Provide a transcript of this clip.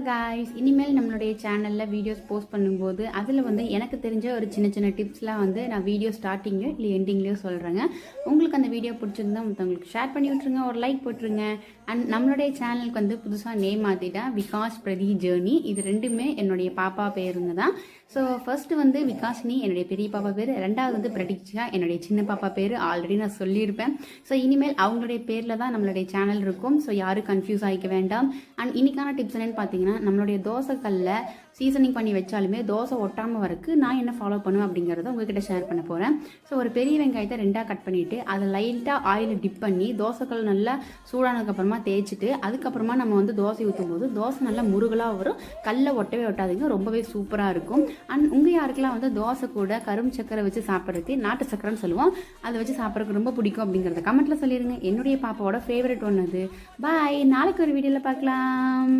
Guys, இனிமேல் நம்மளுடைய சேனலில் வீடியோஸ் போஸ்ட் பண்ணும்போது அதில் வந்து எனக்கு தெரிஞ்ச ஒரு சின்ன சின்ன டிப்ஸ்லாம் வந்து நான் வீடியோ ஸ்டார்டிங்லையோ இல்லை எண்டிங்லேயோ சொல்கிறேங்க. உங்களுக்கு அந்த வீடியோ பிடிச்சிருந்தா மற்றவங்களுக்கு ஷேர் பண்ணி விட்ருங்க, ஒரு லைக் போட்டுருங்க. அண்ட் நம்மளுடைய சேனலுக்கு வந்து புதுசாக நேம் மாற்றிட்டேன், விகாஸ் பிரதி ஜேர்னி. இது ரெண்டுமே என்னுடைய பாப்பா பேருங்க தான். ஸோ ஃபர்ஸ்ட்டு வந்து விகாஷினி என்னுடைய பெரிய பாப்பா பேர், ரெண்டாவது வந்து பிரதீக்ஷா என்னுடைய சின்ன பாப்பா பேர். ஆல்ரெடி நான் சொல்லியிருப்பேன். ஸோ இனிமேல் அவங்களுடைய பேரில் தான் நம்மளுடைய சேனல் இருக்கும். ஸோ யாரும் கன்ஃபியூஸ் ஆகிக்க வேண்டாம். அண்ட் இன்னைக்கான டிப்ஸ் என்னன்னு பார்த்தீங்கன்னா, நம்மளுடைய தோசைக்கல்ல சீசனிங் பண்ணி வச்சாலுமே தோசை ஒட்டாமல் வரக்கு நான் என்ன ஃபாலோ பண்ணுவேன் அப்படிங்கிறத உங்ககிட்ட ஷேர் பண்ண போகிறேன். ஸோ ஒரு பெரிய வெங்காயத்தை ரெண்டாக கட் பண்ணிவிட்டு அதை லைட்டாக ஆயிலில் டிப் பண்ணி தோசைக்கல் நல்லா சூடானதுக்கப்புறமா தேய்ச்சிட்டு அதுக்கப்புறமா நம்ம வந்து தோசை ஊற்றும் போது தோசை நல்லா முருகலாக வரும். கல்லை ஒட்டவே ஒட்டாதீங்க, ரொம்பவே சூப்பராக இருக்கும். அண்ட் உங்கள் யாருக்கெல்லாம் வந்து தோசை கூட கரும்பு சக்கரை வச்சு சாப்பிட்றதுக்கு, நாட்டு சக்கரைன்னு சொல்லுவோம், அதை வச்சு சாப்பிட்றதுக்கு ரொம்ப பிடிக்கும் அப்படிங்கிறத கமெண்ட்டில் சொல்லிடுங்க. என்னுடைய பாப்பாவோட ஃபேவரட் ஒன்று அது. பாய், நாளைக்கு ஒரு வீடியோவில் பார்க்கலாம்.